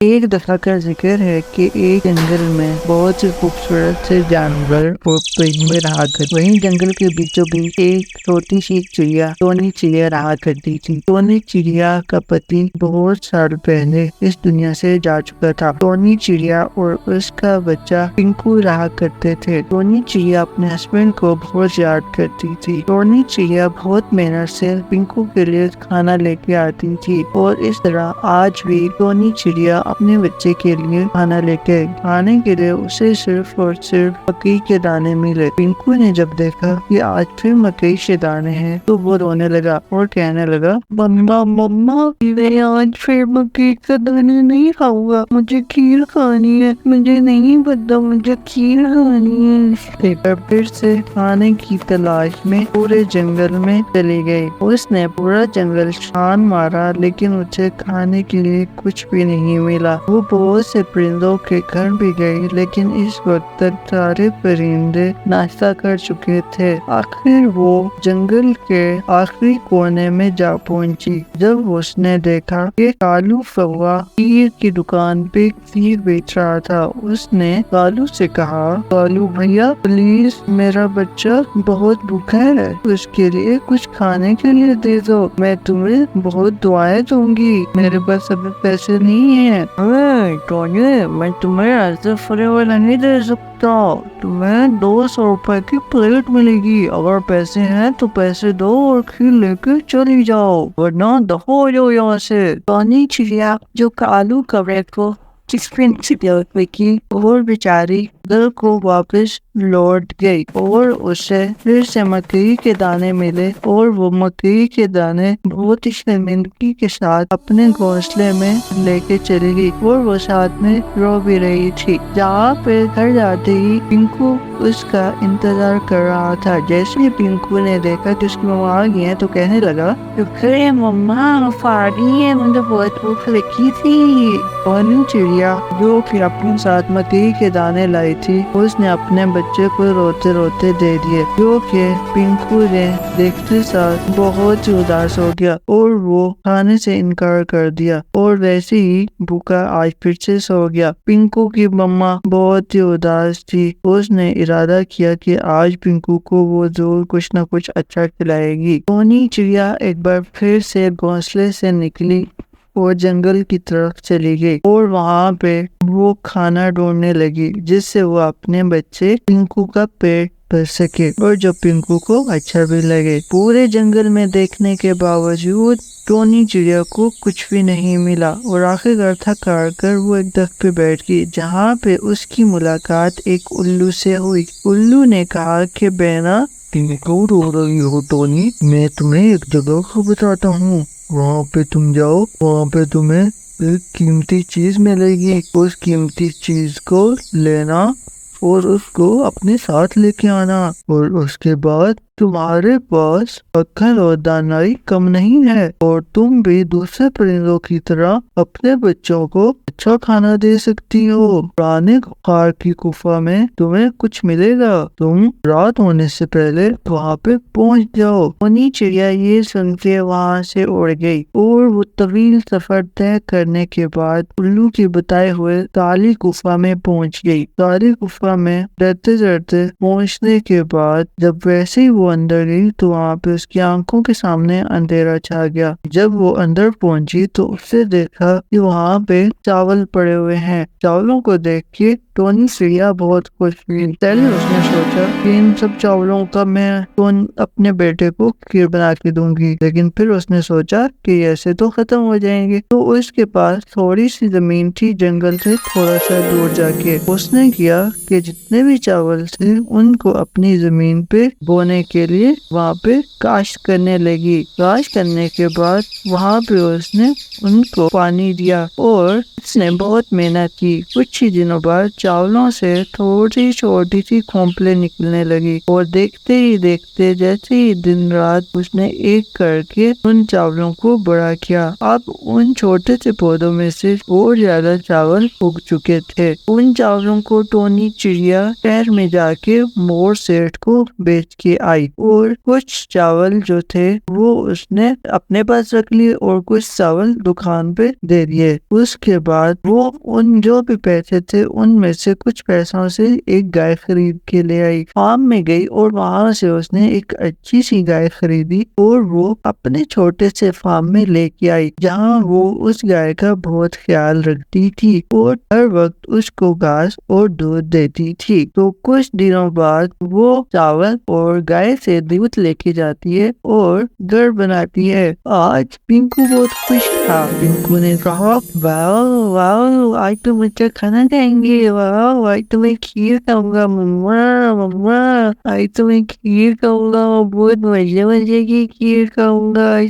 ایک دفعہ کا ذکر ہے کہ ایک جنگل میں بہت سے خوبصورت سے جانور اور پرندے رہا کرتے، وہیں جنگل کے بیچوں بیچ ایک چھوٹی سی چڑیا ٹونی چڑیا رہا کرتی تھی۔ ٹونی چڑیا کا پتی بہت سال پہلے اس دنیا سے جا چکا تھا۔ ٹونی چڑیا اور اس کا بچہ پنکو رہا کرتے تھے۔ ٹونی چڑیا اپنے ہسبینڈ کو بہت یاد کرتی تھی۔ ٹونی چڑیا بہت محنت سے پنکو کے لیے کھانا لے کے آتی تھی اور اس طرح آج بھی ٹونی چڑیا اپنے بچے کے لیے کھانا لے کے کھانے کے لیے اسے صرف اور صرف مکئی کے دانے ملے۔ پنکو نے جب دیکھا کہ آج پھر مکئی کے دانے ہیں تو وہ رونے لگا اور کہنے لگا، مما میں آج پھر مکئی کا دانے نہیں کھاؤں گا، مجھے کھیر کھانی ہے، مجھے نہیں پتا، مجھے کھیر کھانی ہے۔ پھر سے کھانے کی تلاش میں پورے جنگل میں چلی گئی۔ اس نے پورا جنگل چھان مارا لیکن اسے کھانے کے لیے کچھ بھی نہیں ملا۔ وہ بہت سے پرندوں کے گھر بھی گئی لیکن اس وقت تک سارے پرندے ناشتہ کر چکے تھے۔ آخر وہ جنگل کے آخری کونے میں جا پہنچی۔ جب اس نے دیکھا کہ کالو کوا کھیر کی دکان پہ کھیر بیچ رہا تھا، اس نے کالو سے کہا، کالو بھیا پلیز میرا بچہ بہت بھوکا ہے، اس کے لیے کچھ کھانے کے لیے دے دو، میں تمہیں بہت دعائیں دوں گی، میرے پاس ابھی پیسے نہیں ہیں۔ ٹونی میں تمہیں ایسے فری والا نہیں دے سکتا، تمہیں 200 روپے کی پلیٹ ملے گی، اگر پیسے ہیں تو پیسے دو اور کھیر لے کے چلی جاؤ ورنہ دفعہ ہو جاؤ یہاں سے۔ ٹونی چڑیا جو کالو کوے کو کی اور بیچاری گھر کو واپس لوٹ گئی اور اسے پھر سے مکئی کے دانے ملے اور وہ مکئی کے دانے بہت ہی شرمندگی کے ساتھ اپنے گھونسلے میں لے کے چلی گئی اور وہ ساتھ میں رو بھی رہی تھی۔ جہاں پہ گھر جاتے ہی پنکو اس کا انتظار کر رہا تھا۔ جیسے ہی پنکو نے دیکھا کہ اس کی ماما آ گئی ہے تو کہنے لگا، شکر مما فاری ہے، مجھے بہت بھوک لگی تھی۔ ٹونی چڑیا جو کہ اپنے ساتھ مکئی کے دانے لائی تھی، اس نے اپنے بچے کو روتے روتے دے دیے، جو کہ پنکو نے دیکھتے ساتھ بہت ہی اداس ہو گیا اور وہ کھانے سے انکار کر دیا اور ویسے ہی بھوکا آج پھر سے سو گیا۔ پنکو کی مما بہت ہی اداس تھی، اس نے ارادہ کیا کہ آج پنکو کو وہ ضرور کچھ نہ کچھ اچھا کھلائے گی۔ ٹونی چڑیا ایک بار پھر سے گھونسلے سے نکلی اور جنگل کی طرف چلی گئی اور وہاں پہ وہ کھانا ڈھونڈنے لگی جس سے وہ اپنے بچے پنکو کا پیٹ بھر سکے اور جو پنکو کو اچھا بھی لگے۔ پورے جنگل میں دیکھنے کے باوجود ٹونی چڑیا کو کچھ بھی نہیں ملا اور آخر تھک کر وہ ایک درخت پہ بیٹھ گئی جہاں پہ اس کی ملاقات ایک الو سے ہوئی۔ الو نے کہا کہ بینا تم کیوں رو رہی ہو ٹونی، میں تمہیں ایک جگہ کو بتاتا ہوں، وہاں پہ تم جاؤ، وہاں پہ تمہیں ایک قیمتی چیز ملے گی، اس قیمتی چیز کو لینا اور اس کو اپنے ساتھ لے کے آنا اور اس کے بعد تمہارے پاس عقل اور دانائی کم نہیں ہے اور تم بھی دوسرے پرندوں کی طرح اپنے بچوں کو اچھا کھانا دے سکتی ہو۔ پرانے غار کی گفا میں تمہیں کچھ ملے گا، تم رات ہونے سے پہلے وہاں پہ پہنچ جاؤ۔ ٹونی چڑیا یہ سن کے وہاں سے اڑ گئی اور وہ طویل سفر طے کرنے کے بعد الو کی بتائے ہوئے کالی گفا میں پہنچ گئی۔ کالی گفا میں ڈرتے ڈرتے پہنچنے کے بعد جب ویسے ہی وہ اندر گئی تو وہاں پہ اس کی آنکھوں کے سامنے اندھیرا چھا گیا۔ جب وہ اندر پہنچی تو اس سے دیکھا کہ وہاں پہ چاول پڑے ہوئے ہیں۔ چاولوں کو دیکھ کے ٹونی چڑیا بہت خوش ہوئی۔ پہلے اس نے سوچا کہ ان سب چاولوں کا میں اپنے بیٹے کو کھیر بنا کے دوں گی، لیکن پھر اس نے سوچا کہ ایسے تو ختم ہو جائیں گے، تو اس کے پاس تھوڑی سی زمین تھی جنگل سے تھوڑا سا دور جا کے اس نے کیا کہ جتنے بھی چاول تھے ان کو اپنی زمین پہ بونے کے لیے وہاں پہ کاشت کرنے لگی۔ کاشت کرنے کے بعد وہاں پہ اس نے ان کو پانی دیا اور اس نے بہت محنت کی۔ کچھ ہی دنوں بعد چاولوں سے تھوڑی چھوٹی سی کھوپڑیاں نکلنے لگی اور دیکھتے ہی دیکھتے جیسے ہی دن رات اس نے ایک کر کے ان چاولوں کو بڑا کیا۔ اب ان چھوٹے سے پودوں میں سے اور زیادہ چاول اگ چکے تھے۔ ان چاولوں کو ٹونی چڑیا شہر میں جا کے مور سیٹھ کو بیچ کے آئی۔ اور کچھ چاول جو تھے وہ اس نے اپنے پاس رکھ لیے اور کچھ چاول دکان پہ دے دیے۔ اس کے بعد وہ ان جو بھی پیسے تھے ان میں سے کچھ پیسوں سے ایک گائے خرید کے لے آئی، فارم میں گئی اور وہاں سے اس نے ایک اچھی سی گائے خریدی اور وہ اپنے چھوٹے سے فارم میں لے کے آئی، جہاں وہ اس گائے کا بہت خیال رکھتی تھی اور ہر وقت اس کو گھاس اور دودھ دیتی تھی۔ تو کچھ دنوں بعد وہ چاول اور گائے سے دودھ لے کے جاتی ہے اور گھر بناتی ہے۔ آج پنکو بہت خوش تھا۔ پنکو نے کہا واو واو آج تو مجھے کھانا کھائیں گے، واو آج تو میں کھیر کھاؤں گا، مما مما آج تو میں کھیر کھاؤں گا، بہت مزے کی کھیر کھاؤں گا، آج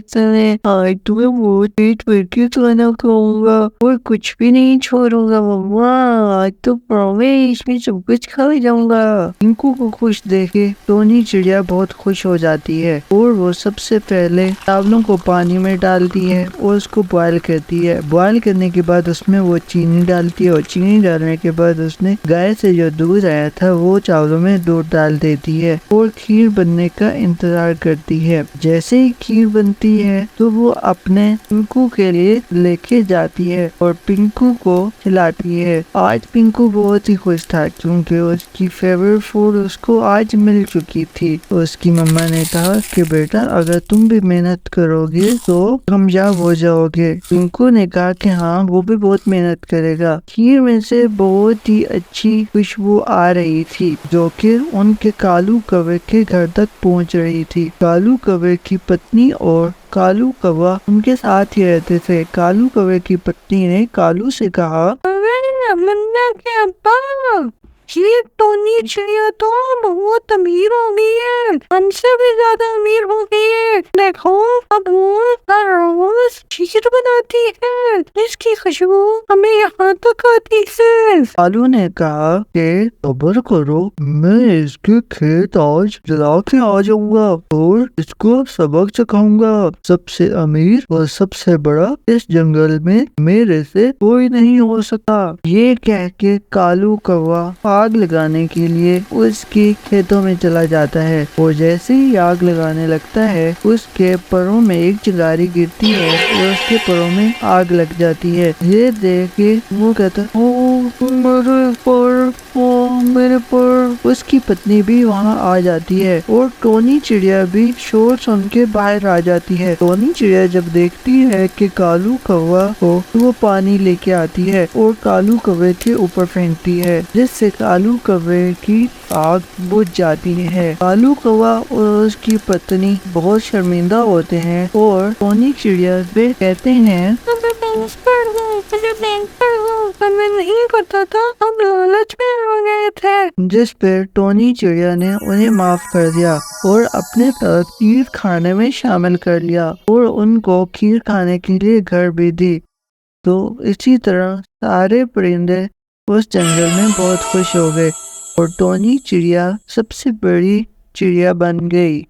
تو میں بہت پیٹ بھر کے کھانا کھاؤں گا اور کچھ بھی نہیں چھوڑوں گا، مما آج تو پرومس میں سب کچھ کھا جاؤں گا۔ پنکو کو خوش دیکھے ٹونی چڑیا بہت خوش ہو جاتی ہے اور وہ سب سے پہلے چاولوں کو پانی میں ڈالتی ہے اور اس کو بوائل کرتی ہے۔ بوائل کرنے کے بعد اس میں وہ چینی ڈالتی ہے اور چینی ڈالنے کے بعد اس نے گائے سے جو دودھ آیا تھا وہ چاولوں میں دودھ ڈال دیتی ہے اور کھیر بننے کا انتظار کرتی ہے۔ جیسے ہی کھیر بنتی ہے تو وہ اپنے پنکو کے لیے لے کے جاتی ہے اور پنکو کو کھلاتی ہے۔ آج پنکو بہت ہی خوش تھا کیونکہ اس کی فیوریٹ فوڈ اس کو آج مل چکی تھی۔ اس کی مما نے کہا کہ بیٹا اگر تم بھی محنت کرو گے تو کامیاب ہو جاؤ گے۔ پنکو نے کہا کہ ہاں وہ بھی بہت محنت کرے گا۔ کھیر میں سے بہت ہی اچھی خوشبو آ رہی تھی جو کہ ان کے کالو کوے کے گھر تک پہنچ رہی تھی۔ کالو کوے کی پتنی اور کالو کوا ان کے ساتھ ہی رہتے تھے۔ کالو کوے کی پتنی نے کالو سے کہا یہ ٹونی چڑیا تو بہت امیر ہو گئی ہے، ہم سے بھی زیادہ امیر ہو گئی ہے، دیکھو اب وہ ہر روز کھیر بناتی ہے، اس کی خوشبو ہمیں یہاں تک آتی ہے۔ کالو نے کہا کہ صبر کرو، میں اس کے کھیت آج جلا کے آ جاؤں گا اور اس کو سبق سکھاؤں گا۔ سب سے امیر اور سب سے بڑا اس جنگل میں میرے سے کوئی نہیں ہو سکتا۔ یہ کہہ کے کالو کوا آگ لگانے کے لیے اس کے کھیتوں میں چلا جاتا ہے اور جیسے ہی آگ لگانے لگتا ہے اس کے پروں میں ایک چنگاری گرتی ہے اور اس کے پروں میں آگ لگ جاتی ہے۔ یہ دیکھ کے وہ کہتا میرے پر اس کی پتنی بھی وہاں آ جاتی ہے اور ٹونی چڑیا بھی شور سن کے باہر آ جاتی ہے۔ ٹونی چڑیا جب دیکھتی ہے کہ کالو کوا کو وہ پانی لے کے آتی ہے اور کالو کوے کے اوپر پھینکتی ہے جس سے کالو کوے کی آگ بجھ جاتی ہے۔ کالو کوا اور اس کی پتنی بہت شرمندہ ہوتے ہیں اور ٹونی چڑیا سے کہتے ہیں میں نہیں کرتا تھا، ہم لالچ میں ہو گئے تھے، جس پہ ٹونی چڑیا نے انہیں معاف کر دیا اور اپنے ساتھ کھیر کھانے میں شامل کر لیا اور ان کو کھیر کھانے کے لیے گھر بھی دی۔ تو اسی طرح سارے پرندے اس جنگل میں بہت خوش ہو گئے اور ٹونی چڑیا سب سے بڑی چڑیا بن گئی۔